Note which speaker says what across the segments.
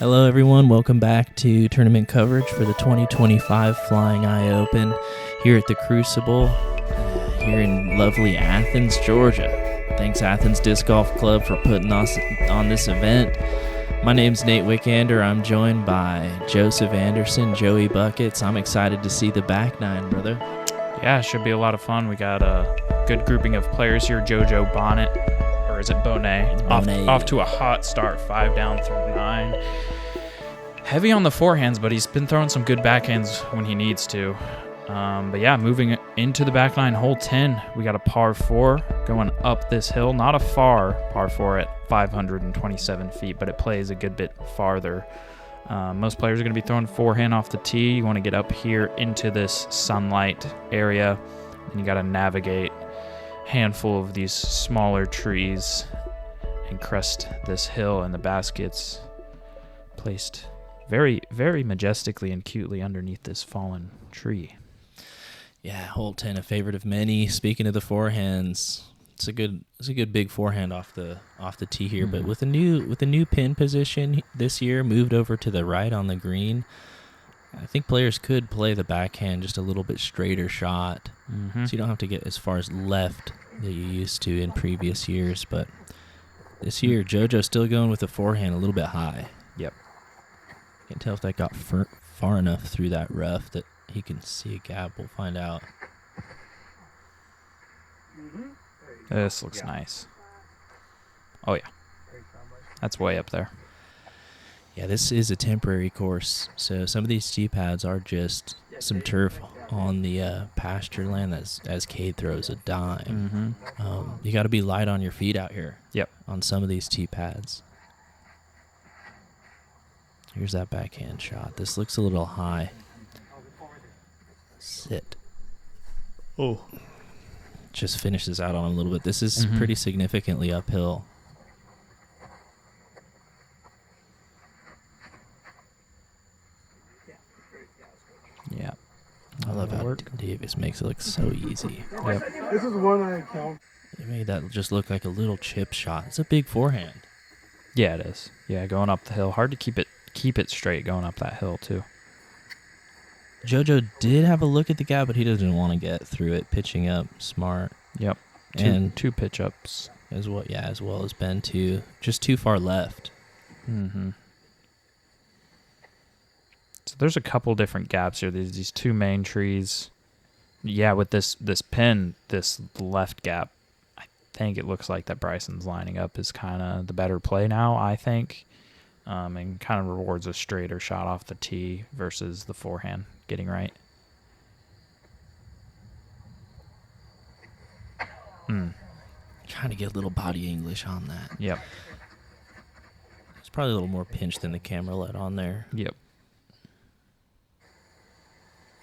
Speaker 1: Hello everyone, welcome back to tournament coverage for the 2025 Flying Eye Open here at the Crucible, here in lovely Athens, Georgia. Thanks Athens Disc Golf Club for putting us on this event. My name's Nate Wickander. I'm joined by Joseph Anderson, Joey Buckets. I'm excited to see the back nine, brother.
Speaker 2: Yeah, it should be a lot of fun. We got a good grouping of players here. JoJo Bonnet, or is it Bonet? Off to a hot start, 5 down through 9. Heavy on the forehands, but he's been throwing some good backhands when he needs to. But yeah, moving into the back nine, hole 10, we got a par 4 going up this hill. Not a far par 4 at 527 feet, but it plays a good bit farther. Most players are going to be throwing forehand off the tee. You want to get up here into this sunlight area, and you got to navigate a handful of these smaller trees and crest this hill, and the basket's placed very, very majestically and cutely underneath this fallen tree.
Speaker 1: Yeah, hole 10, a favorite of many. Speaking of the forehands, it's a good big forehand off the tee here. But with a new pin position this year, moved over to the right on the green, I think players could play the backhand just a little bit straighter shot, so you don't have to get as far as left that you used to in previous years. But this year, JoJo's still going with the forehand a little bit high.
Speaker 2: Yep.
Speaker 1: Can't tell if that got far enough through that rough that he can see a gap. We'll find out.
Speaker 2: This looks nice. Oh, yeah. That's way up there.
Speaker 1: Yeah, this is a temporary course, so some of these tee pads are just some turf on the pasture land as Cade throws a dime. You got to be light on your feet out here.
Speaker 2: Yep.
Speaker 1: On some of these tee pads. Here's that backhand shot. This looks a little high. Sit. Oh. Just finishes out on him a little bit. This is pretty significantly uphill.
Speaker 2: Yeah.
Speaker 1: I love how Davis makes it look so easy.
Speaker 2: Yep.
Speaker 3: This is one I count.
Speaker 1: It made that just look like a little chip shot. It's a big forehand.
Speaker 2: Yeah, it is. Yeah, going up the hill. Hard to keep it straight going up that hill, too.
Speaker 1: JoJo did have a look at the gap, but he doesn't want to get through it. Pitching up, smart.
Speaker 2: Yep.
Speaker 1: And
Speaker 2: two pitch ups.
Speaker 1: As well as Ben too. Just too far left.
Speaker 2: So there's a couple different gaps here. There's these two main trees. Yeah, with this pin, this left gap, I think it looks like that Bryson's lining up is kind of the better play now, I think. And kind of rewards a straighter shot off the tee versus the forehand getting right.
Speaker 1: Trying to get a little body English on that.
Speaker 2: Yep.
Speaker 1: It's probably a little more pinch than the camera let on there.
Speaker 2: Yep.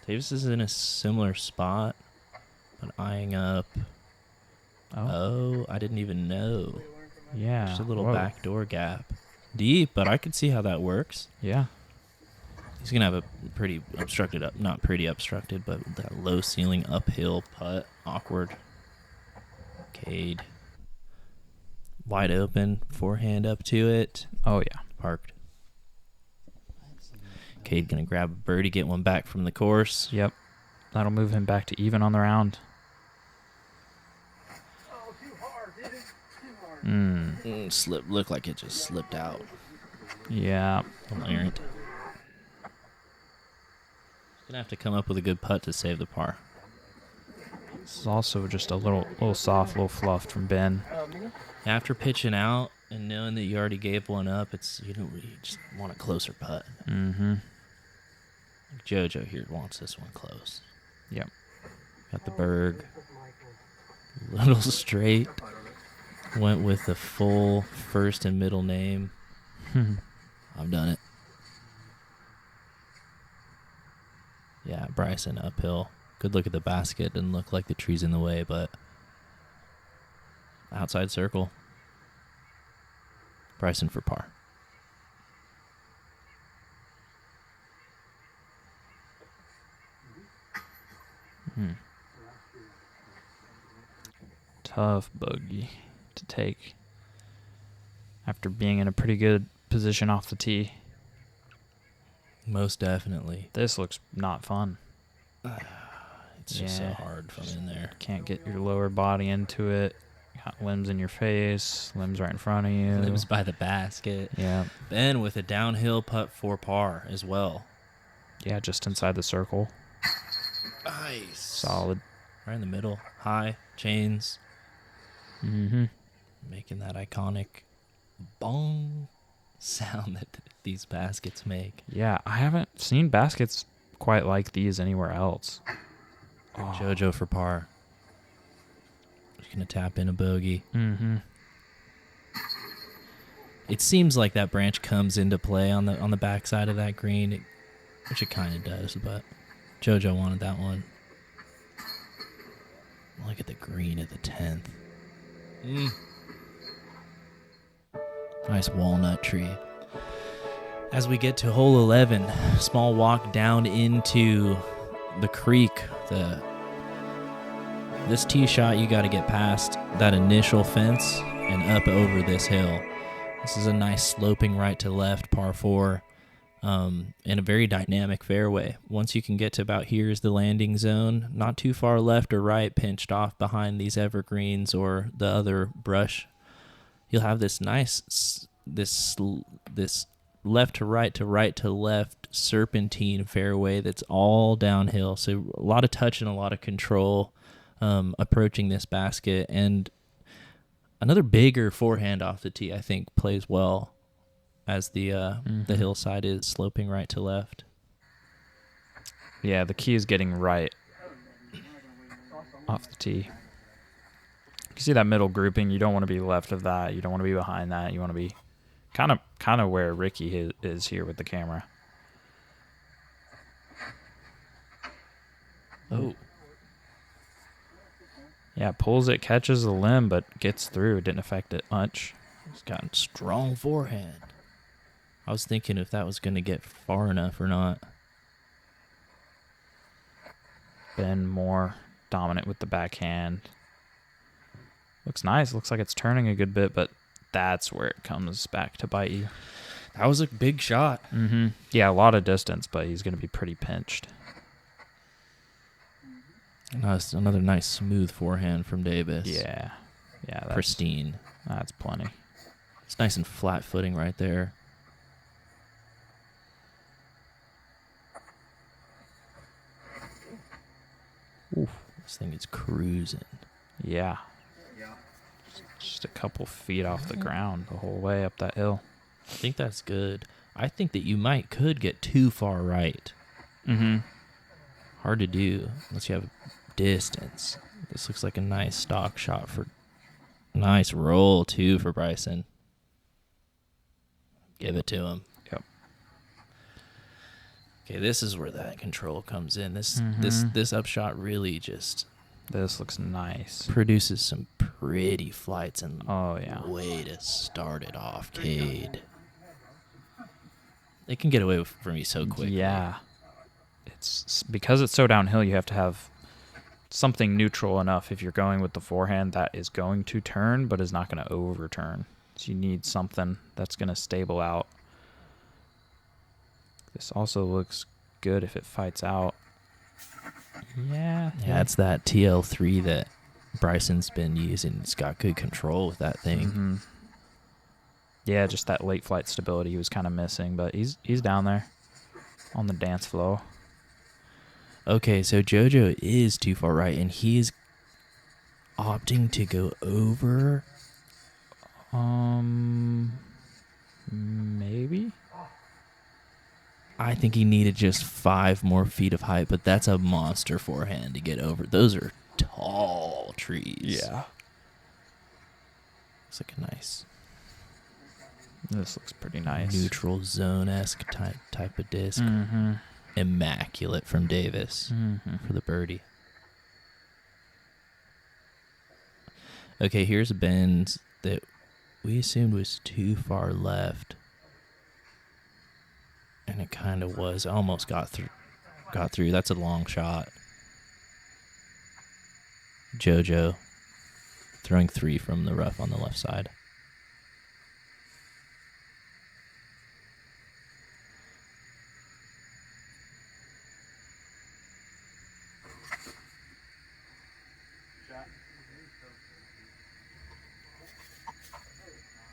Speaker 1: Davis is in a similar spot, but eyeing up. Oh, I didn't even know.
Speaker 2: Yeah.
Speaker 1: Just a little backdoor gap. Deep, but I could see how that works.
Speaker 2: Yeah.
Speaker 1: He's going to have a pretty obstructed not pretty obstructed, but that low ceiling uphill putt. Awkward. Cade. Wide open. Forehand up to it.
Speaker 2: Oh, yeah.
Speaker 1: Parked. Cade going to grab a birdie, get one back from the course.
Speaker 2: Yep. That'll move him back to even on the round.
Speaker 1: Looked like it just slipped out.
Speaker 2: Yeah.
Speaker 1: Errant. Gonna have to come up with a good putt to save the par.
Speaker 2: This is also just a little soft, little fluffed from Ben.
Speaker 1: After pitching out and knowing that you already gave one up, you just want a closer putt. JoJo here wants this one close.
Speaker 2: Yep.
Speaker 1: Got the berg. Little straight. Went with the full first and middle name. I've done it. Yeah, Bryson uphill. Good look at the basket. Didn't look like the tree's in the way, but outside circle. Bryson for par.
Speaker 2: Tough bogey to take after being in a pretty good position off the tee.
Speaker 1: Most definitely.
Speaker 2: This looks not fun.
Speaker 1: It's just so hard from in there.
Speaker 2: Can't get your lower body into it. Got limbs in your face, limbs right in front of you.
Speaker 1: Limbs by the basket.
Speaker 2: Yeah.
Speaker 1: Ben with a downhill putt for par as well.
Speaker 2: Yeah, just inside the circle.
Speaker 1: Nice.
Speaker 2: Solid.
Speaker 1: Right in the middle. High. Chains.
Speaker 2: Mm-hmm.
Speaker 1: Making that iconic bong sound that these baskets make.
Speaker 2: Yeah, I haven't seen baskets quite like these anywhere else.
Speaker 1: Oh. JoJo for par. Just going to tap in a bogey.
Speaker 2: Mm-hmm.
Speaker 1: It seems like that branch comes into play on the backside of that green, which it kind of does, but JoJo wanted that one. Look at the green at the 10th. Nice walnut tree. As we get to hole 11, small walk down into the creek. This tee shot, you got to get past that initial fence and up over this hill. This is a nice sloping right to left par 4 in a very dynamic fairway. Once you can get to about here is the landing zone. Not too far left or right, pinched off behind these evergreens or the other brush. You'll have this nice, this left to right to left serpentine fairway that's all downhill. So a lot of touch and a lot of control approaching this basket. And another bigger forehand off the tee, I think, plays well as the hillside is sloping right to left.
Speaker 2: Yeah, the key is getting right off the tee. You see that middle grouping, you don't want to be left of that. You don't want to be behind that. You want to be kind of where Ricky is here with the camera.
Speaker 1: Oh.
Speaker 2: Yeah, pulls it, catches the limb, but gets through. It didn't affect it much.
Speaker 1: He's got a strong forehand. I was thinking if that was going to get far enough or not.
Speaker 2: Ben more dominant with the backhand. Looks nice. Looks like it's turning a good bit, but that's where it comes back to bite you.
Speaker 1: That was a big shot.
Speaker 2: Mm-hmm. Yeah, a lot of distance, but he's going to be pretty pinched.
Speaker 1: Another nice smooth forehand from Davis.
Speaker 2: Yeah. That's
Speaker 1: pristine.
Speaker 2: That's plenty.
Speaker 1: It's nice and flat footing right there. Oof, this thing is cruising.
Speaker 2: Yeah. Just a couple feet off the ground the whole way up that hill.
Speaker 1: I think that's good. I think that you could get too far right.
Speaker 2: Mm-hmm.
Speaker 1: Hard to do unless you have distance. This looks like a nice stock shot for nice roll too for Bryson. Give it to him.
Speaker 2: Yep.
Speaker 1: Okay, this is where that control comes in. This upshot really just
Speaker 2: this looks nice.
Speaker 1: Produces some pretty flights and
Speaker 2: way
Speaker 1: to start it off, Cade. They can get away from me so quick.
Speaker 2: Yeah. It's because it's so downhill, you have to have something neutral enough if you're going with the forehand that is going to turn but is not going to overturn. So you need something that's going to stable out. This also looks good if it fights out. Yeah,
Speaker 1: it's that TL3 that Bryson's been using. He's got good control with that thing.
Speaker 2: Mm-hmm. Yeah, just that late flight stability he was kind of missing, but he's down there on the dance floor.
Speaker 1: Okay, so JoJo is too far right, and he's opting to go over.
Speaker 2: Maybe.
Speaker 1: I think he needed just 5 more feet of height, but that's a monster forehand to get over. Those are tall trees.
Speaker 2: Yeah.
Speaker 1: Looks like a nice.
Speaker 2: This looks pretty nice.
Speaker 1: Neutral zone-esque type of disc.
Speaker 2: Mm-hmm.
Speaker 1: Immaculate from Davis for the birdie. Okay, here's a bend that we assumed was too far left. And it kind of was. Almost got through. That's a long shot. JoJo throwing 3 from the rough on the left side.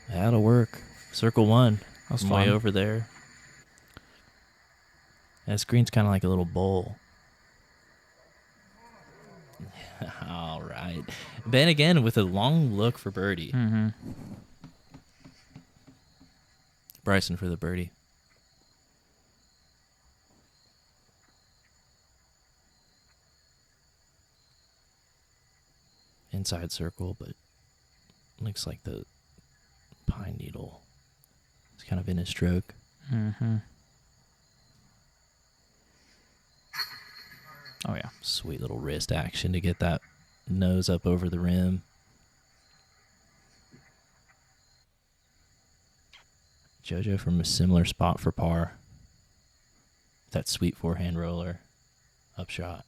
Speaker 1: That'll work. Circle 1.
Speaker 2: That's
Speaker 1: I'm way
Speaker 2: fun.
Speaker 1: over there. That screen's kind of like a little bowl. All right. Ben again with a long look for birdie.
Speaker 2: Mm-hmm.
Speaker 1: Bryson for the birdie. Inside circle, but looks like the pine needle is kind of in his stroke.
Speaker 2: Mm-hmm. Oh, yeah.
Speaker 1: Sweet little wrist action to get that nose up over the rim. JoJo from a similar spot for par. That sweet forehand roller. Upshot.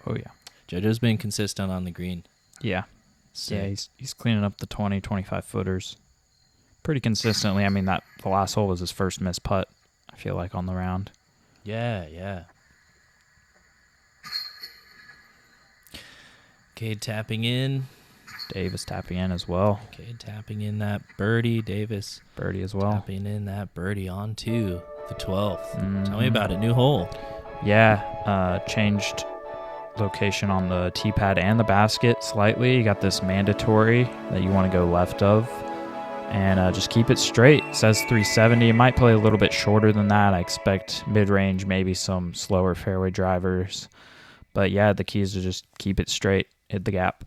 Speaker 2: Oh, yeah.
Speaker 1: JoJo's been consistent on the green.
Speaker 2: Yeah.
Speaker 1: So
Speaker 2: Yeah, he's cleaning up the 20, 25 footers pretty consistently. I mean, the last hole was his first missed putt, I feel like, on the round.
Speaker 1: Yeah. Cade tapping in.
Speaker 2: Davis tapping in as well.
Speaker 1: Cade tapping in that birdie. Davis
Speaker 2: Birdie as well.
Speaker 1: tapping in that birdie onto the 12th.
Speaker 2: Mhm.
Speaker 1: Tell me about it. New hole.
Speaker 2: Yeah, changed location on the tee pad and the basket slightly. You got this mandatory that you want to go left of. And just keep it straight. It says 370. It might play a little bit shorter than that. I expect mid-range, maybe some slower fairway drivers. But yeah, the key is to just keep it straight, hit the gap.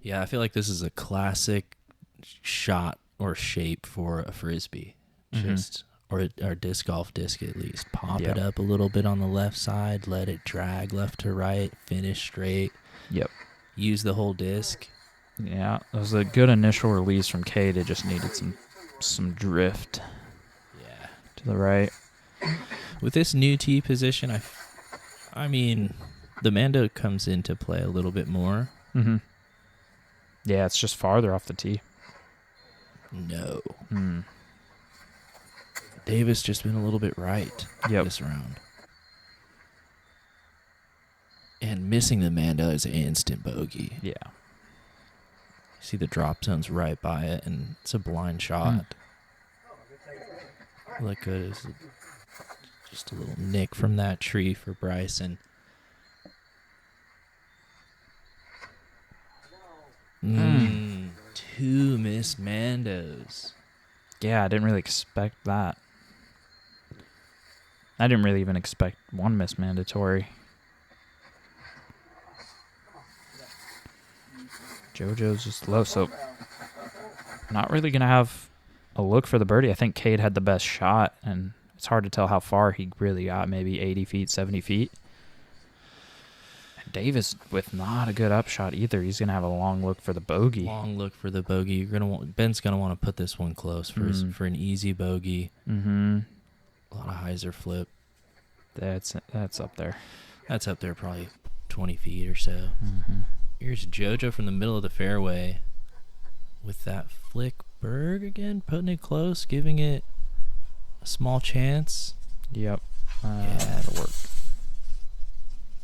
Speaker 1: Yeah, I feel like this is a classic shot or shape for a frisbee. Just or disc golf disc at least. Pop it up a little bit on the left side, let it drag left to right, finish straight.
Speaker 2: Yep.
Speaker 1: Use the whole disc.
Speaker 2: Yeah, it was a good initial release from Cade. It just needed some drift
Speaker 1: Yeah.
Speaker 2: to the right.
Speaker 1: With this new tee position, I mean, the Mando comes into play a little bit more.
Speaker 2: Mm-hmm. Yeah, it's just farther off the tee.
Speaker 1: No. Davis just been a little bit right this round. And missing the Mando is an instant bogey.
Speaker 2: Yeah.
Speaker 1: See the drop zone's right by it, and it's a blind shot. Look good. It's just a little nick from that tree for Bryson. Two missed Mandos.
Speaker 2: Yeah, I didn't really expect that. I didn't really even expect one miss mandatory. JoJo's just low, so not really going to have a look for the birdie. I think Cade had the best shot, and it's hard to tell how far he really got, maybe 80 feet, 70 feet. And Davis with not a good upshot either. He's going to have a long look for the bogey.
Speaker 1: Long look for the bogey. Ben's going to want to put this one close for an easy bogey.
Speaker 2: Mm-hmm.
Speaker 1: A lot of hyzer flip.
Speaker 2: That's up there.
Speaker 1: That's up there probably 20 feet or so.
Speaker 2: Mm-hmm.
Speaker 1: Here's JoJo from the middle of the fairway with that flick Berg again, putting it close, giving it a small chance.
Speaker 2: Yep.
Speaker 1: Yeah,
Speaker 2: That'll work.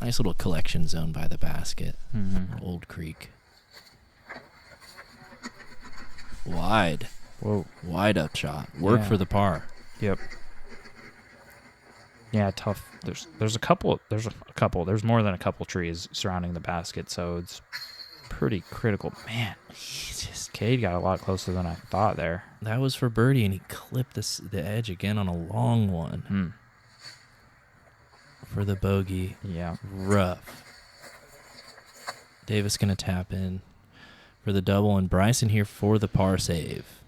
Speaker 1: Nice little collection zone by the basket.
Speaker 2: Mm-hmm.
Speaker 1: Old Creek. Wide.
Speaker 2: Whoa.
Speaker 1: Wide up shot. Work for the par.
Speaker 2: Yep. Yeah, tough. There's a couple. There's more than a couple trees surrounding the basket, so it's pretty critical. Man, Cade got a lot closer than I thought there.
Speaker 1: That was for birdie, and he clipped the edge again on a long one for the bogey.
Speaker 2: Yeah.
Speaker 1: Rough. Davis gonna tap in for the double, and Bryson here for the par save.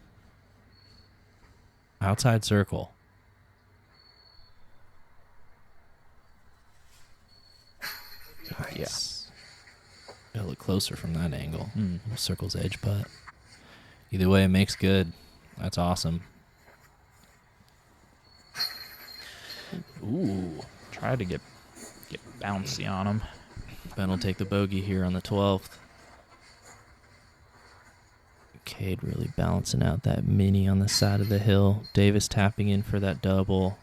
Speaker 1: Outside circle. Nice. Yeah. Gotta look closer from that angle. Circle's edge putt. Either way, it makes good. That's awesome. Ooh.
Speaker 2: Tried to get bouncy on him.
Speaker 1: Ben will take the bogey here on the 12th. Cade really balancing out that mini on the side of the hill. Davis tapping in for that double.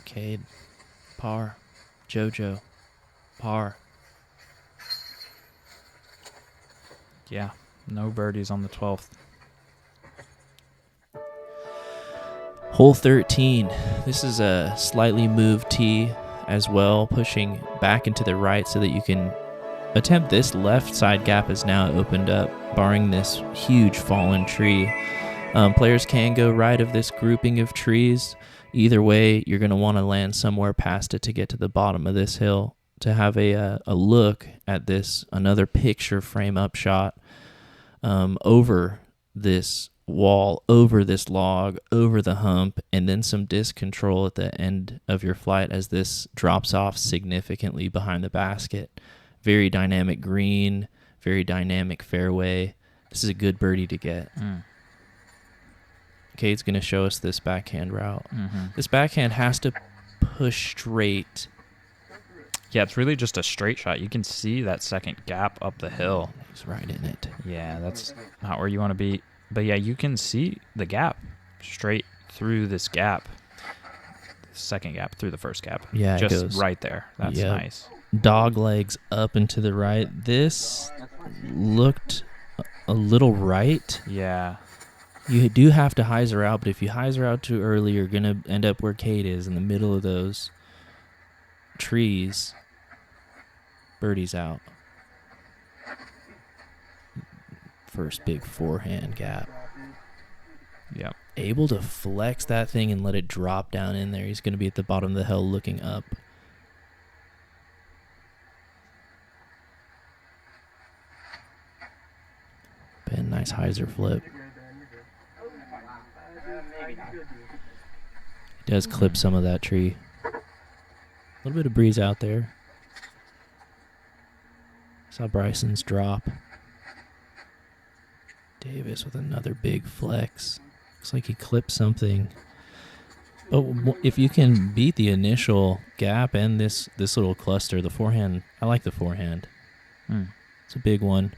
Speaker 1: Cade, par, JoJo, Par.
Speaker 2: Yeah, no birdies on the 12th.
Speaker 1: Hole 13. This is a slightly moved tee as well, pushing back into the right so that you can attempt this left side gap is now opened up, barring this huge fallen tree. Players can go right of this grouping of trees. Either way, you're going to want to land somewhere past it to get to the bottom of this hill to have a look at this, another picture frame up shot over this wall, over this log, over the hump, and then some disc control at the end of your flight as this drops off significantly behind the basket. Very dynamic green, very dynamic fairway. This is a good birdie to get. Cade's going to show us this backhand route. This backhand has to push straight.
Speaker 2: Yeah, it's really just a straight shot. You can see that second gap up the hill.
Speaker 1: He's right in it.
Speaker 2: Yeah, that's not where you want to be. But yeah, you can see the gap straight through this gap. Second gap through the first gap.
Speaker 1: Yeah,
Speaker 2: just
Speaker 1: it goes
Speaker 2: right there. That's nice.
Speaker 1: Dog legs up and to the right. This looked a little right.
Speaker 2: Yeah.
Speaker 1: You do have to hyzer out, but if you hyzer out too early, you're going to end up where Cade is in the middle of those trees. Birdie's out. First big forehand gap.
Speaker 2: Yep.
Speaker 1: Able to flex that thing and let it drop down in there. He's going to be at the bottom of the hill looking up. Ben, nice hyzer flip. He does clip some of that tree. A little bit of breeze out there. Saw Bryson's drop. Davis with another big flex. Looks like he clipped something. Oh, if you can beat the initial gap and this little cluster, the forehand, I like the forehand. It's a big one.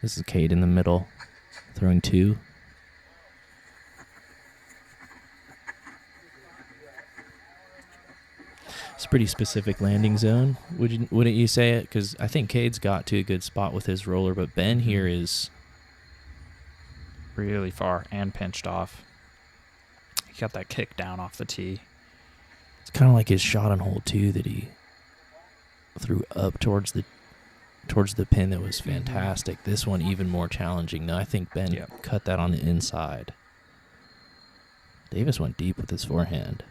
Speaker 1: This is Cade in the middle, throwing two. It's a pretty specific landing zone, wouldn't you say it? Because I think Cade's got to a good spot with his roller, but Ben here is
Speaker 2: really far and pinched off. He got that kick down off the tee.
Speaker 1: It's kind of like his shot on hole 2 that he threw up towards the pin. That was fantastic. This one even more challenging. No, I think Ben cut that on the inside. Davis went deep with his forehand.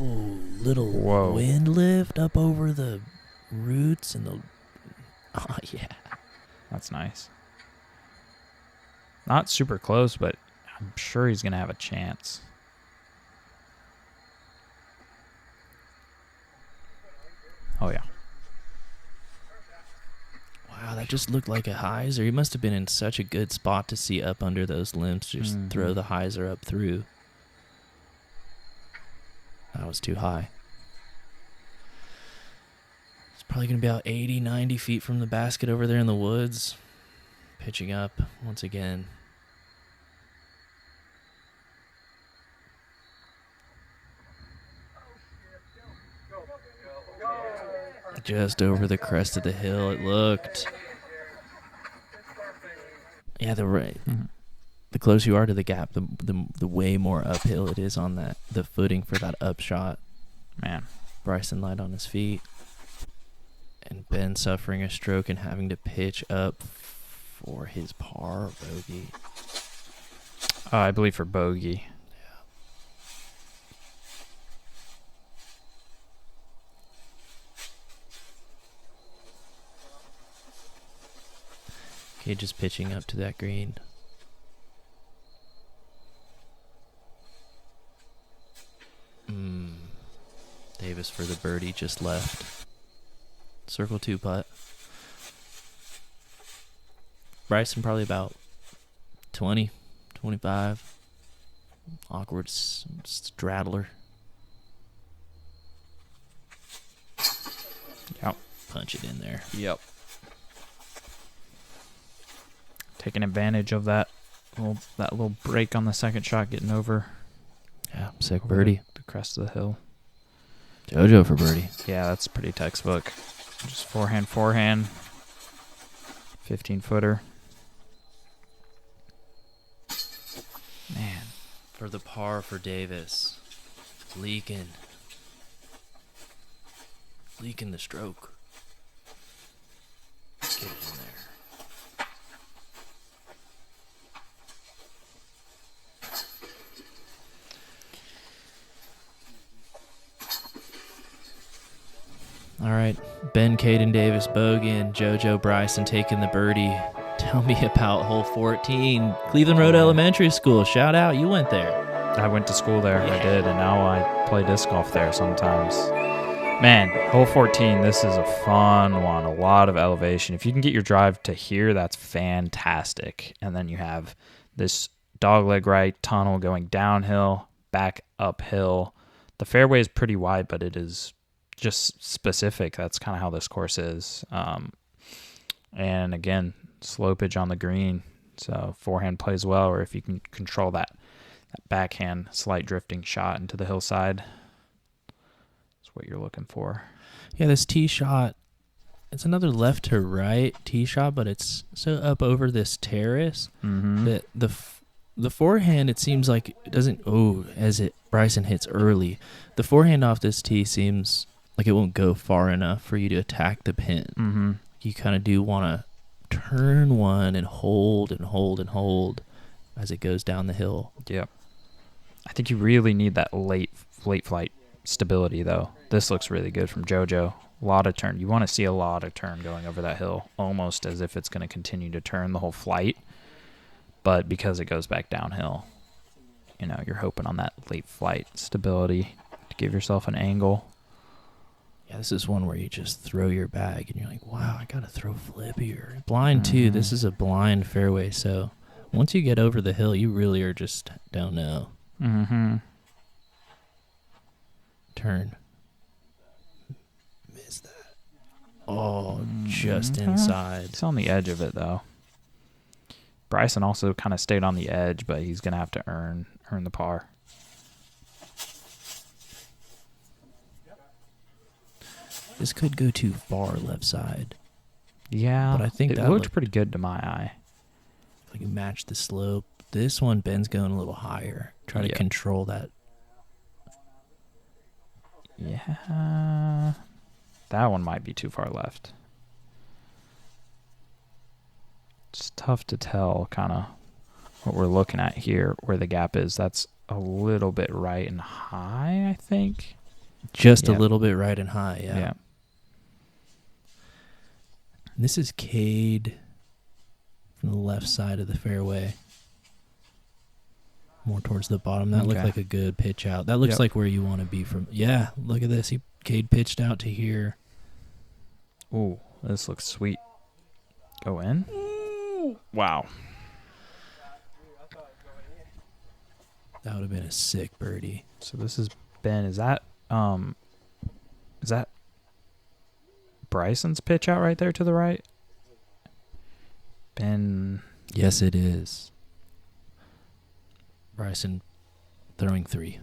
Speaker 1: Oh, little wind lift up over the roots and the... Oh, yeah.
Speaker 2: That's nice. Not super close, but I'm sure he's going to have a chance. Oh, yeah.
Speaker 1: Wow, that just looked like a hyzer. He must have been in such a good spot to see up under those limbs. Just throw the hyzer up through. That was too high. It's probably going to be about 80, 90 feet from the basket over there in the woods. Pitching up once again. Just over the crest of the hill, it looked. Yeah, the closer you are to the gap, the way more uphill it is on the footing for that upshot.
Speaker 2: Man.
Speaker 1: Bryson light on his feet. And Ben suffering a stroke and having to pitch up for his par or bogey.
Speaker 2: I believe for bogey.
Speaker 1: Yeah. Okay, just pitching up to that green. Davis for the birdie, just left. Circle 2 putt. Bryson probably about 20, 25. Awkward straddler.
Speaker 2: Yep.
Speaker 1: Punch it in there.
Speaker 2: Yep. Taking advantage of that little break on the second shot, getting over
Speaker 1: Yeah, sick birdie.
Speaker 2: The crest of the hill.
Speaker 1: JoJo for birdie.
Speaker 2: Yeah, that's pretty textbook. Just forehand, 15-footer. Man.
Speaker 1: For the par for Davis. Leaking the stroke. Get it in there. All right, Ben, Caden Davis, Bogan, JoJo Bryson taking the birdie. Tell me about hole 14, Cleveland Road Elementary School. Shout out, you went there.
Speaker 2: I went to school there. Yeah. I did, and now I play disc golf there sometimes. Man, hole 14, this is a fun one. A lot of elevation. If you can get your drive to here, that's fantastic. And then you have this dogleg right tunnel going downhill, back uphill. The fairway is pretty wide, but it is just specific. That's kind of how this course is. And again, slopage on the green. So forehand plays well, or if you can control that backhand slight drifting shot into the hillside, that's what you're looking for.
Speaker 1: Yeah, this tee shot, it's another left to right tee shot, but it's so up over this terrace that the forehand, it seems like it doesn't, Bryson hits early. The forehand off this tee seems like it won't go far enough for you to attack the pin. You kind of do want to turn one and hold as it goes down the hill.
Speaker 2: Yep. I think you really need that late flight stability, though. This looks really good from JoJo. A lot of turn. You want to see a lot of turn going over that hill, almost as if it's going to continue to turn the whole flight. But because it goes back downhill, you're hoping on that late flight stability to give yourself an angle.
Speaker 1: Yeah, this is one where you just throw your bag and you're like, wow, I got to throw flip here. Blind, too. This is a blind fairway, so once you get over the hill, you really are just don't know. Turn. Miss that. Oh, just inside.
Speaker 2: It's on the edge of it, though. Bryson also kind of stayed on the edge, but he's going to have to earn the par.
Speaker 1: This could go too far left side.
Speaker 2: Yeah,
Speaker 1: but I think
Speaker 2: it
Speaker 1: that
Speaker 2: looked pretty good to my eye.
Speaker 1: If I can match the slope. This one, Ben's going a little higher. Try to control that.
Speaker 2: Yeah, that one might be too far left. It's tough to tell kind of what we're looking at here, where the gap is. That's a little bit right and high, I think.
Speaker 1: Just a little bit right and high,
Speaker 2: yeah.
Speaker 1: This is Cade from the left side of the fairway. More towards the bottom. That looked like a good pitch out. That looks like where you want to be from. Yeah, look at this. Cade pitched out to here.
Speaker 2: Ooh, this looks sweet. Go in? Wow.
Speaker 1: That would have been a sick birdie.
Speaker 2: So this is Ben. Is that Bryson's pitch out right there to the right? Ben.
Speaker 1: Yes, it is. Bryson throwing 3.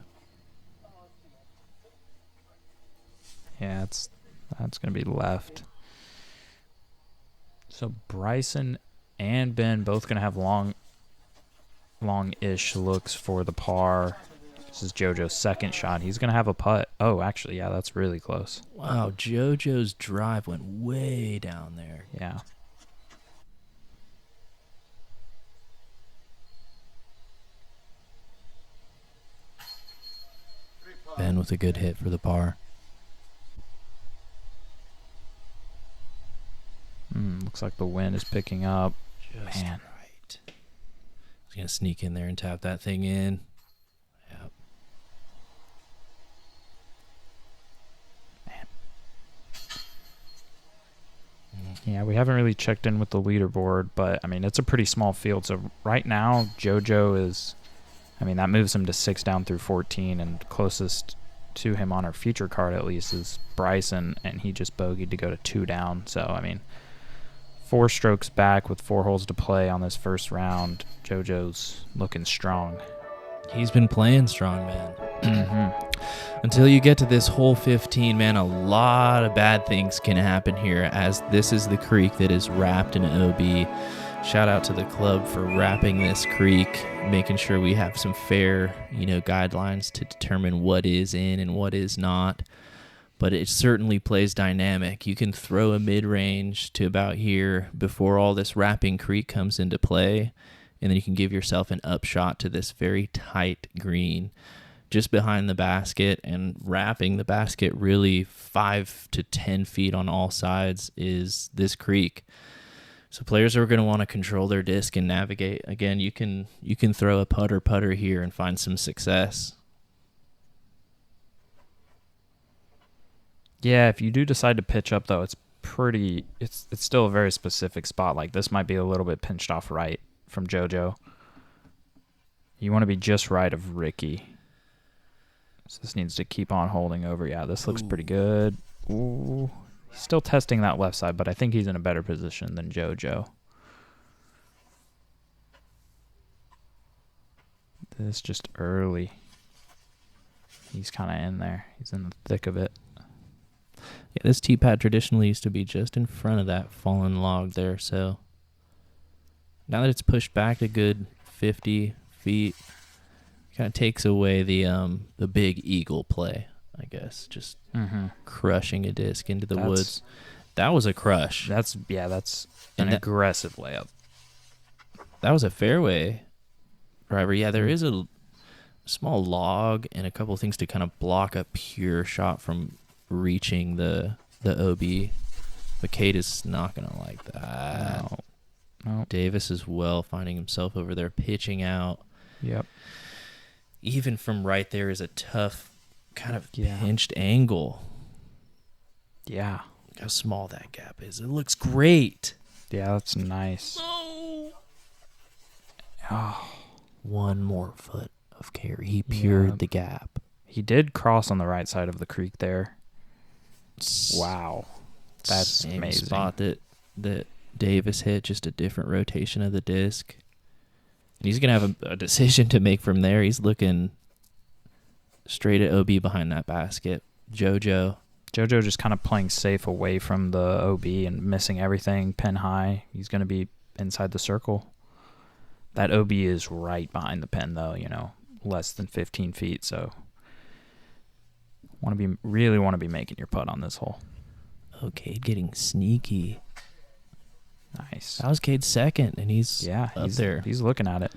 Speaker 2: Yeah, that's going to be left. So Bryson and Ben both going to have long-ish looks for the par. This is JoJo's second shot. He's going to have a putt. Oh, actually, yeah, that's really close.
Speaker 1: Wow, JoJo's drive went way down there.
Speaker 2: Yeah.
Speaker 1: Ben with a good hit for the par.
Speaker 2: Looks like the wind is picking up.
Speaker 1: Just right. He's going to sneak in there and tap that thing in. Yep.
Speaker 2: Man. Yeah, we haven't really checked in with the leaderboard, but, I mean, it's a pretty small field. So right now, JoJo is, that moves him to 6 down through 14, and closest to him on our feature card, at least, is Bryson, and he just bogeyed to go to 2 down. So, 4 strokes back with 4 holes to play on this first round. JoJo's looking strong.
Speaker 1: He's been playing strong, man.
Speaker 2: Mm-hmm.
Speaker 1: Until you get to this hole 15, man, a lot of bad things can happen here, as this is the creek that is wrapped in OB. Shout out to the club for wrapping this creek, making sure we have some fair, guidelines to determine what is in and what is not. But it certainly plays dynamic. You can throw a mid-range to about here before all this wrapping creek comes into play, and then you can give yourself an upshot to this very tight green just behind the basket, and wrapping the basket really 5 to 10 feet on all sides is this creek. So players are going to want to control their disc and navigate. Again, you can throw a putter here and find some success.
Speaker 2: Yeah, if you do decide to pitch up, though, it's still a very specific spot. Like, this might be a little bit pinched off right from JoJo. You want to be just right of Ricky. So this needs to keep on holding over. Yeah, this looks pretty good. Ooh. He's still testing that left side, but I think he's in a better position than JoJo. This just early. He's kind of in there. He's in the thick of it.
Speaker 1: Yeah, this tee pad traditionally used to be just in front of that fallen log there, so now that it's pushed back a good 50 feet, kind of takes away the big eagle play, I guess, just crushing a disc into the woods. That was a crush.
Speaker 2: That's an aggressive layup.
Speaker 1: That was a fairway driver. Yeah, there is a small log and a couple of things to kind of block a pure shot from reaching the OB, but Cade is not going to like that.
Speaker 2: No.
Speaker 1: Davis as well, finding himself over there pitching out.
Speaker 2: Yep.
Speaker 1: Even from right there is a tough kind of pinched angle.
Speaker 2: Yeah.
Speaker 1: Look how small that gap is. It looks great.
Speaker 2: Yeah, that's nice.
Speaker 1: Oh. One more foot of carry. He pured the gap.
Speaker 2: He did cross on the right side of the creek there. Wow. That's
Speaker 1: Same
Speaker 2: amazing.
Speaker 1: Spot that Davis hit, just a different rotation of the disc. And he's going to have a decision to make from there. He's looking straight at OB behind that basket. JoJo
Speaker 2: just kind of playing safe away from the OB and missing everything, pin high. He's going to be inside the circle. That OB is right behind the pin, though, less than 15 feet, so really want to be making your putt on this hole.
Speaker 1: Oh, Cade getting sneaky.
Speaker 2: Nice.
Speaker 1: That was Cade's second, and he's up there.
Speaker 2: He's looking at it.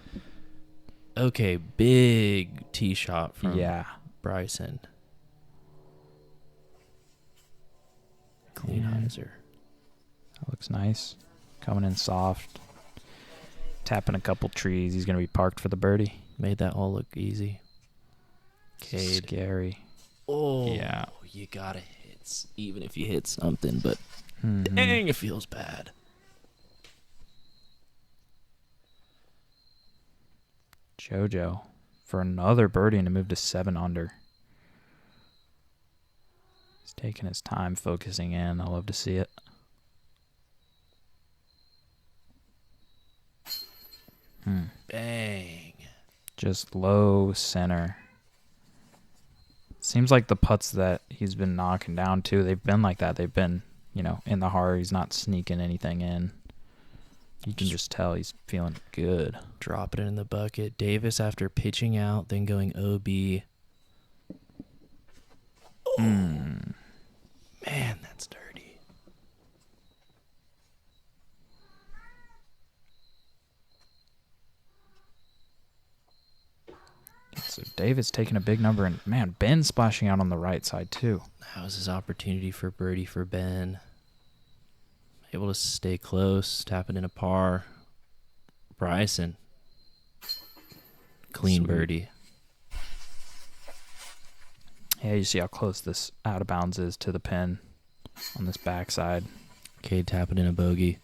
Speaker 1: Okay, big tee shot from Bryson. Clean hyzer.
Speaker 2: That looks nice. Coming in soft. Tapping a couple trees. He's going to be parked for the birdie.
Speaker 1: Made that all look easy. Cade.
Speaker 2: Scary.
Speaker 1: Oh,
Speaker 2: yeah.
Speaker 1: You got to hit, even if you hit something, but dang, it feels bad.
Speaker 2: JoJo for another birdie and to move to 7 under. He's taking his time, focusing in. I love to see it.
Speaker 1: Bang.
Speaker 2: Just low center. Seems like the putts that he's been knocking down, too, they've been like that. They've been, in the heart. He's not sneaking anything in. You can just tell he's feeling good.
Speaker 1: Dropping it in the bucket. Davis, after pitching out, then going OB. Oh, man, that's dirty.
Speaker 2: So Davis taking a big number, and, man, Ben splashing out on the right side, too.
Speaker 1: That was his opportunity for birdie for Ben. Able to stay close, tap it in a par. Bryson. Clean birdie.
Speaker 2: Yeah, you see how close this out of bounds is to the pin on this backside.
Speaker 1: Cade tapping in a bogey.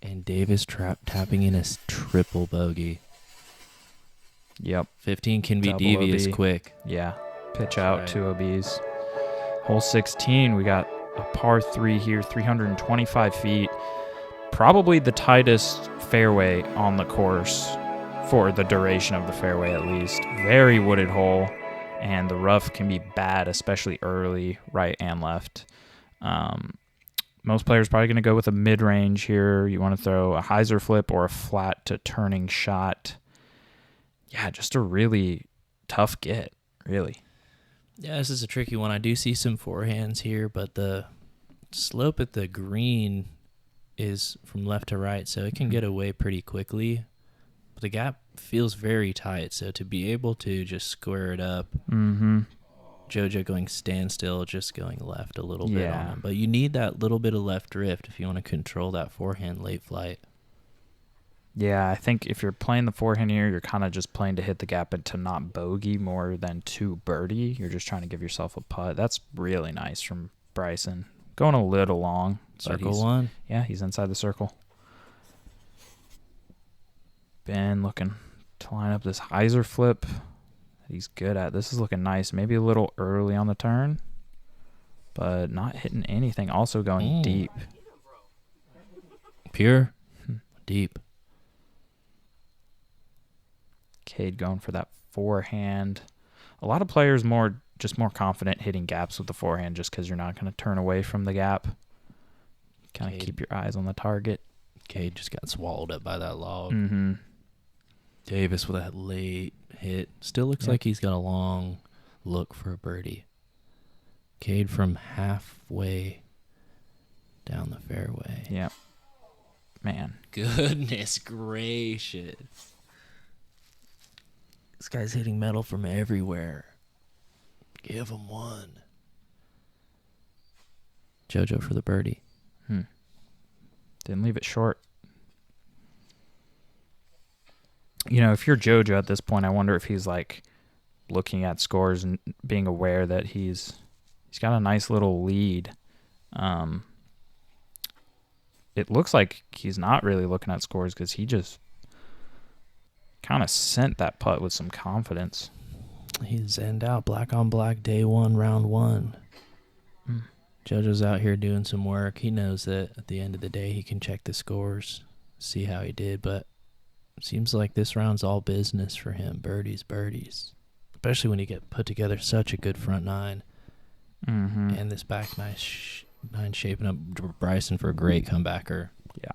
Speaker 1: And Davis tapping in a triple bogey.
Speaker 2: Yep.
Speaker 1: 15 can be
Speaker 2: Double
Speaker 1: devious
Speaker 2: OB.
Speaker 1: quick.
Speaker 2: Yeah. Pitch out, 2 OBs. Hole 16, we got a par 3 here, 325 feet. Probably the tightest fairway on the course for the duration of the fairway at least. Very wooded hole, and the rough can be bad, especially early, right and left. Most players probably going to go with a mid-range here. You want to throw a hyzer flip or a flat to turning shot. Yeah, just a really tough get, really.
Speaker 1: Yeah, this is a tricky one. I do see some forehands here, but the slope at the green is from left to right, so it can get away pretty quickly. But the gap feels very tight, so to be able to just square it up, JoJo going standstill, just going left a little bit on him. But you need that little bit of left drift if you want to control that forehand late flight.
Speaker 2: Yeah, I think if you're playing the forehand here, you're kind of just playing to hit the gap and to not bogey more than to birdie. You're just trying to give yourself a putt. That's really nice from Bryson. Going a little long.
Speaker 1: Circle one.
Speaker 2: Yeah, he's inside the circle. Ben looking to line up this hyzer flip that he's good at. This is looking nice. Maybe a little early on the turn, but not hitting anything. Also going deep.
Speaker 1: Pure. Deep.
Speaker 2: Cade going for that forehand. A lot of players more confident hitting gaps with the forehand just because you're not going to turn away from the gap. Kind of keep your eyes on the target.
Speaker 1: Cade just got swallowed up by that log.
Speaker 2: Mm-hmm.
Speaker 1: Davis with that late hit. Still looks like he's got a long look for a birdie. Cade from halfway down the fairway.
Speaker 2: Yeah. Man.
Speaker 1: Goodness gracious. This guy's hitting metal from everywhere. Give him one. JoJo for the birdie.
Speaker 2: Didn't leave it short. You know, if you're JoJo at this point, I wonder if he's like looking at scores and being aware that he's got a nice little lead. It looks like he's not really looking at scores because he just kind of sent that putt with some confidence.
Speaker 1: He's zened out. Black on black, day one, round one. JoJo's out here doing some work. He knows that at the end of the day he can check the scores, see how he did, but it seems like this round's all business for him. Birdies. Especially when you get put together such a good front nine. And this back nine shaping up Bryson for a great comebacker.
Speaker 2: Yeah.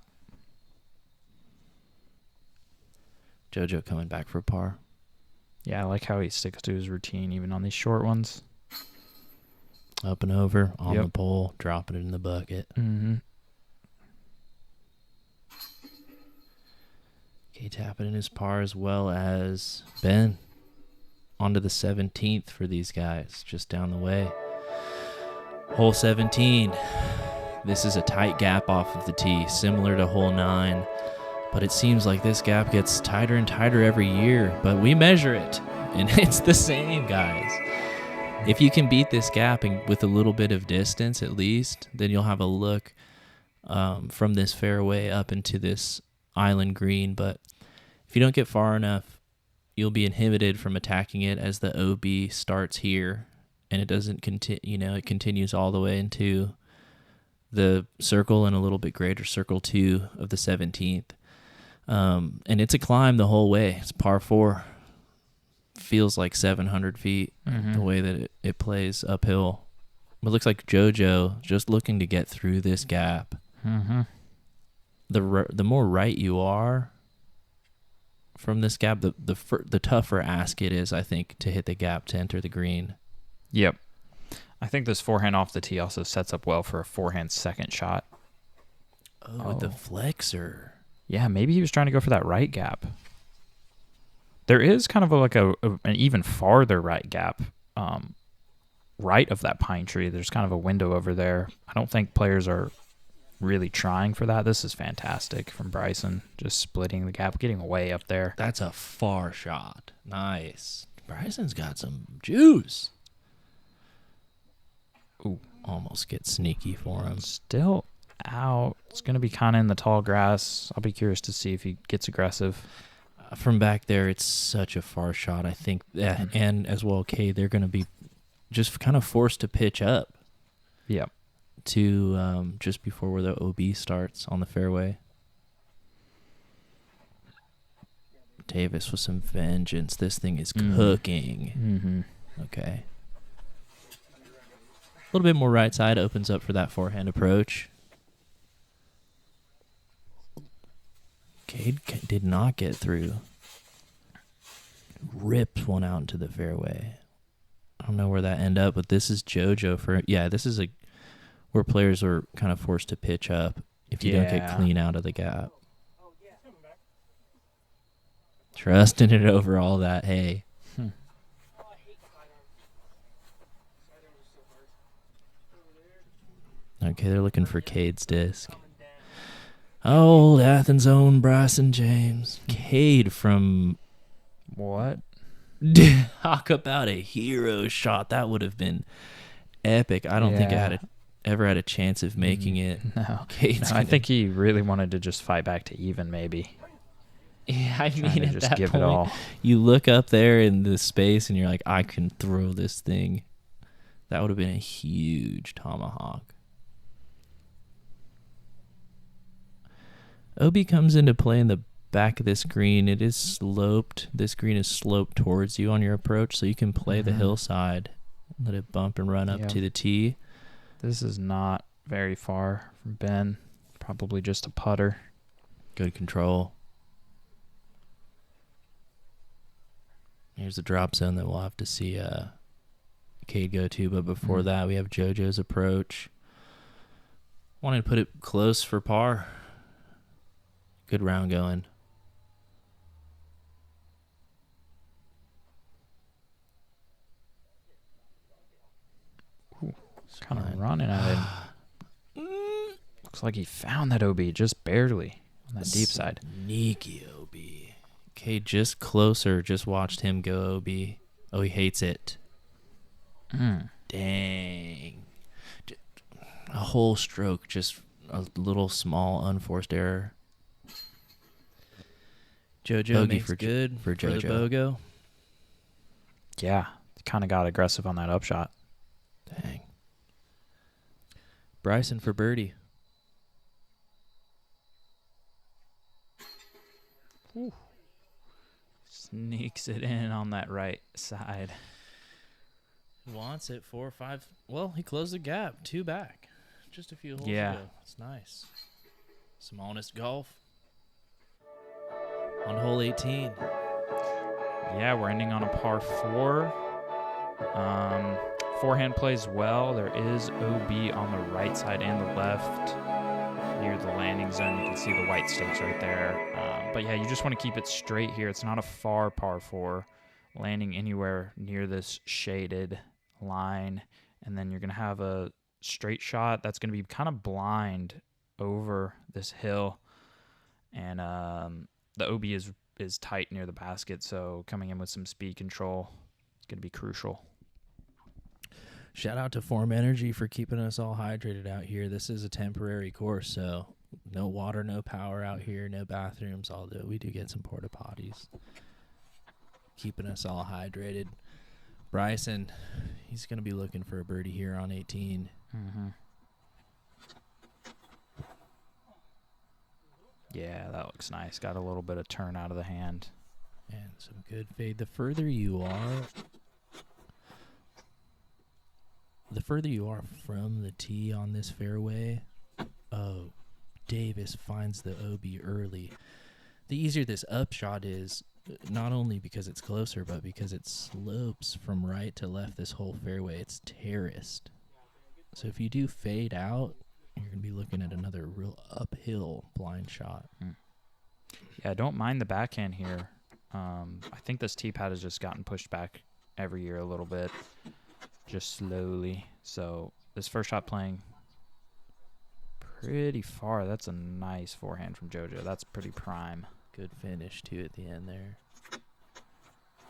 Speaker 1: JoJo coming back for a par.
Speaker 2: Yeah, I like how he sticks to his routine even on these short ones.
Speaker 1: Up and over, on the pole, dropping it in the bucket. Okay, tapping in his par as well as Ben. Onto the 17th for these guys, just down the way. Hole 17. This is a tight gap off of the tee, similar to hole 9. But it seems like this gap gets tighter and tighter every year. But we measure it, and it's the same, guys. If you can beat this gap and with a little bit of distance at least, then you'll have a look from this fairway up into this island green. But if you don't get far enough, you'll be inhibited from attacking it as the OB starts here, and it doesn't continue. You know, it continues all the way into the circle and a little bit greater circle 2 of the 17th. And it's a climb the whole way. It's par 4. Feels like 700 feet the way that it plays uphill. It looks like JoJo just looking to get through this gap. The more right you are from this gap, the tougher ask it is, I think, to hit the gap to enter the green.
Speaker 2: Yep. I think this forehand off the tee also sets up well for a forehand second shot.
Speaker 1: With the flexor.
Speaker 2: Yeah, maybe he was trying to go for that right gap. There is kind of an even farther right gap, right of that pine tree. There's kind of a window over there. I don't think players are really trying for that. This is fantastic from Bryson, just splitting the gap, getting way up there.
Speaker 1: That's a far shot. Nice. Bryson's got some juice.
Speaker 2: Ooh,
Speaker 1: almost gets sneaky for him.
Speaker 2: Still out. It's going to be kind of in the tall grass. I'll be curious to see if he gets aggressive.
Speaker 1: From back there, it's such a far shot. I think that, and as well, they're going to be just kind of forced to pitch up.
Speaker 2: Yep.
Speaker 1: To just before where the OB starts on the fairway. Davis with some vengeance. This thing is cooking.
Speaker 2: Mm-hmm.
Speaker 1: Okay. A little bit more right side opens up for that forehand approach. Cade did not get through. Rips one out into the fairway. I don't know where that ended up, but this is JoJo for... Yeah, this is where players are kind of forced to pitch up if you don't get clean out of the gap. Trusting it over all that hay. Okay, they're looking for Cade's disc. Old Athens' own Bryson James. Cade from...
Speaker 2: What?
Speaker 1: Talk about a hero shot. That would have been epic. I don't think I ever had a chance of making it.
Speaker 2: No. I think he really wanted to just fight back to even, maybe.
Speaker 1: Yeah, I mean, at
Speaker 2: just
Speaker 1: that
Speaker 2: give
Speaker 1: point,
Speaker 2: it all.
Speaker 1: You look up there in the space and you're like, I can throw this thing. That would have been a huge tomahawk. Obi comes into play in the back of this green. It is sloped. This green is sloped towards you on your approach, so you can play the hillside. Let it bump and run up to the tee.
Speaker 2: This is not very far from Ben. Probably just a putter.
Speaker 1: Good control. Here's the drop zone that we'll have to see Cade go to, but before that, we have JoJo's approach. Wanted to put it close for par. Good round going.
Speaker 2: Kind of running at it. Looks like he found that OB just barely on that deep side.
Speaker 1: Sneaky OB. Okay, just closer. Just watched him go OB. Oh, he hates it. Dang. A whole stroke, just a little small unforced error.
Speaker 3: JoJo
Speaker 1: Bogey
Speaker 3: makes
Speaker 1: for
Speaker 3: good
Speaker 1: for
Speaker 3: the
Speaker 1: JoJo.
Speaker 3: BOGO.
Speaker 2: Yeah, kind of got aggressive on that upshot.
Speaker 1: Dang.
Speaker 3: Bryson for birdie.
Speaker 2: Sneaks it in on that right side.
Speaker 3: Wants it 4 or 5. Well, he closed the gap. 2 back. Just a few holes ago. It's nice. Some honest golf. On hole 18.
Speaker 2: Yeah, we're ending on a par 4. Forehand plays well. There is OB on the right side and the left near the landing zone. You can see the white stakes right there. But yeah, you just want to keep it straight here. It's not a far par 4, landing anywhere near this shaded line. And then you're going to have a straight shot that's going to be kind of blind over this hill. And the OB is tight near the basket, so coming in with some speed control is going to be crucial.
Speaker 1: Shout out to Form Energy for keeping us all hydrated out here. This is a temporary course, so no water, no power out here, no bathrooms, although we do get some porta potties. Keeping us all hydrated. Bryson, he's going to be looking for a birdie here on 18.
Speaker 2: Yeah, that looks nice. Got a little bit of turn out of the hand.
Speaker 1: And some good fade. The further you are from the tee on this fairway, Davis finds the OB early. The easier this upshot is, not only because it's closer, but because it slopes from right to left this whole fairway. It's terraced. So if you do fade out, you're going to be looking at another real uphill blind shot.
Speaker 2: Yeah, I don't mind the backhand here. I think this tee pad has just gotten pushed back every year a little bit, just slowly. So this first shot playing pretty far. That's a nice forehand from JoJo. That's pretty prime.
Speaker 1: Good finish, too, at the end there.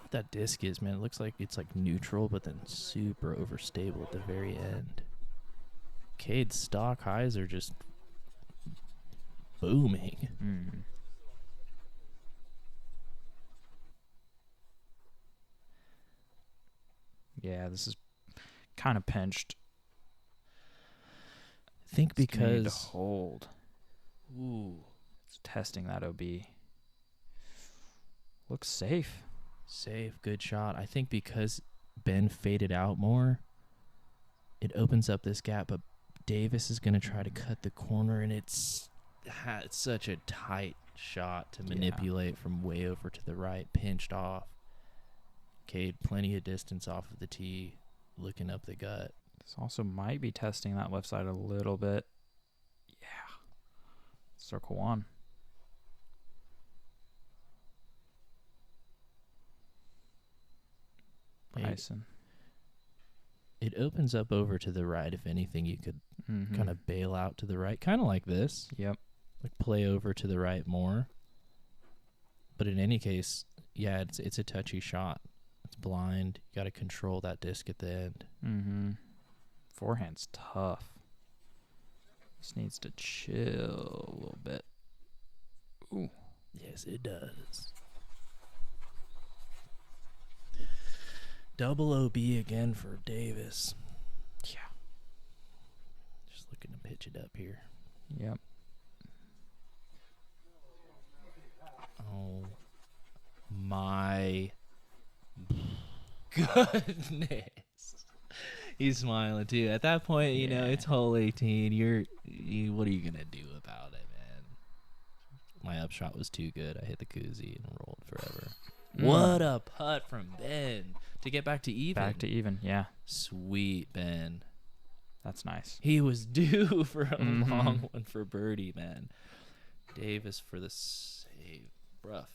Speaker 1: What that disc is, man, it looks like it's like neutral, but then super overstable at the very end. Cade's stock highs are just booming.
Speaker 2: Yeah, this is kind of pinched.
Speaker 1: I think
Speaker 2: It's gonna need to
Speaker 1: because
Speaker 2: hold.
Speaker 1: ooh,
Speaker 2: It's testing that OB. Looks safe.
Speaker 1: Safe, good shot. I think because Ben faded out more, it opens up this gap, but Davis is going to try to cut the corner, and it's such a tight shot to manipulate from way over to the right, pinched off. Cade, plenty of distance off of the tee, looking up the gut.
Speaker 2: This also might be testing that left side a little bit. Yeah. Circle one. Bryson.
Speaker 1: It opens up over to the right. If anything, you could kind of bail out to the right, kind of like this.
Speaker 2: Yep.
Speaker 1: Like play over to the right more. But in any case, yeah, it's a touchy shot. It's blind. You got to control that disc at the end.
Speaker 2: Mm-hmm. Forehand's tough. Just needs to chill a little bit. Ooh.
Speaker 1: Yes, it does. Double OB again for Davis.
Speaker 2: Yeah.
Speaker 1: Just looking to pitch it up here.
Speaker 2: Yep.
Speaker 1: Oh my goodness. He's smiling too. At that point, you know, it's hole 18. What are you going to do about it, man? My upshot was too good. I hit the koozie and rolled forever. What a putt from Ben to get back to even.
Speaker 2: Back to even, yeah.
Speaker 1: Sweet, Ben.
Speaker 2: That's nice.
Speaker 1: He was due for a long one for birdie, man. Davis for the save. Rough.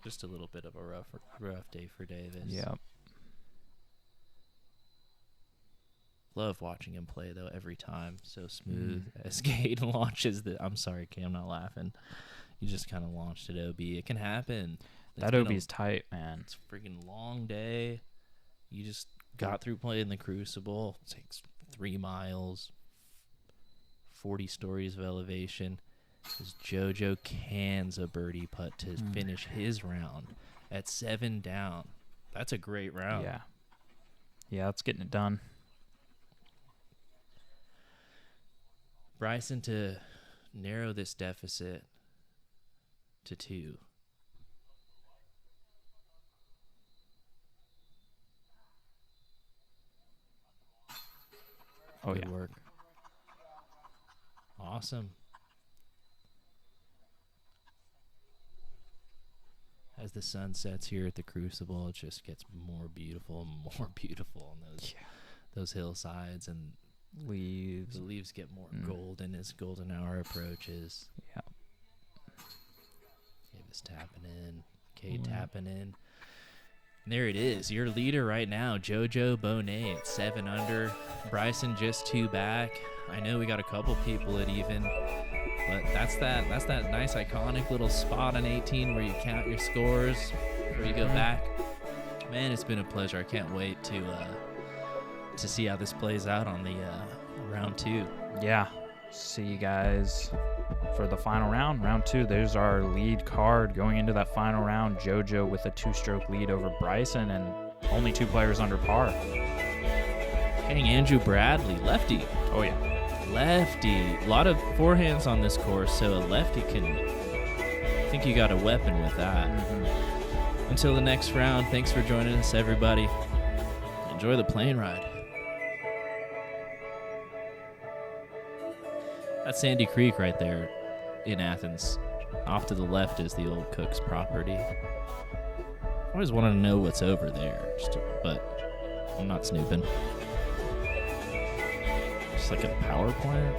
Speaker 1: Just a little bit of a rough day for Davis.
Speaker 2: Yep.
Speaker 1: Love watching him play, though, every time. So smooth. As Cade launches the... I'm sorry, Cade, I'm not laughing. You just kind of launched it OB. It can happen.
Speaker 2: That OB is tight, man.
Speaker 1: It's a freaking long day. You just got through playing the Crucible. It takes 3 miles, 40 stories of elevation. As JoJo cans a birdie putt to finish his round at 7 down. That's a great round.
Speaker 2: Yeah. Yeah, that's getting it done.
Speaker 1: Bryson to narrow this deficit to 2.
Speaker 2: Oh,
Speaker 1: Good
Speaker 2: yeah.
Speaker 1: work. Awesome. As the sun sets here at the Crucible, it just gets more beautiful and more beautiful on those hillsides, and
Speaker 2: Leaves.
Speaker 1: the leaves get more golden as golden hour approaches.
Speaker 2: Yeah.
Speaker 1: Davis tapping in, Cade tapping in. And there it is, your leader right now, JoJo Bonet at 7 under. Bryson just 2 back. I know we got a couple people at even, but that's that nice iconic little spot on 18 where you count your scores before you go back. Man, it's been a pleasure. I can't wait to see how this plays out on the round 2.
Speaker 2: Yeah. See you guys for the final round. Round 2, there's our lead card going into that final round. JoJo with a 2-stroke lead over Bryson and only 2 players under par.
Speaker 1: Dang, Andrew Bradley, lefty.
Speaker 2: Oh, yeah.
Speaker 1: Lefty. A lot of forehands on this course, so a lefty can... I think you got a weapon with that. Until the next round, thanks for joining us, everybody. Enjoy the plane ride. That's Sandy Creek right there in Athens. Off to the left is the old Cook's property. I always wanted to know what's over there, but I'm not snooping. Just like a power plant.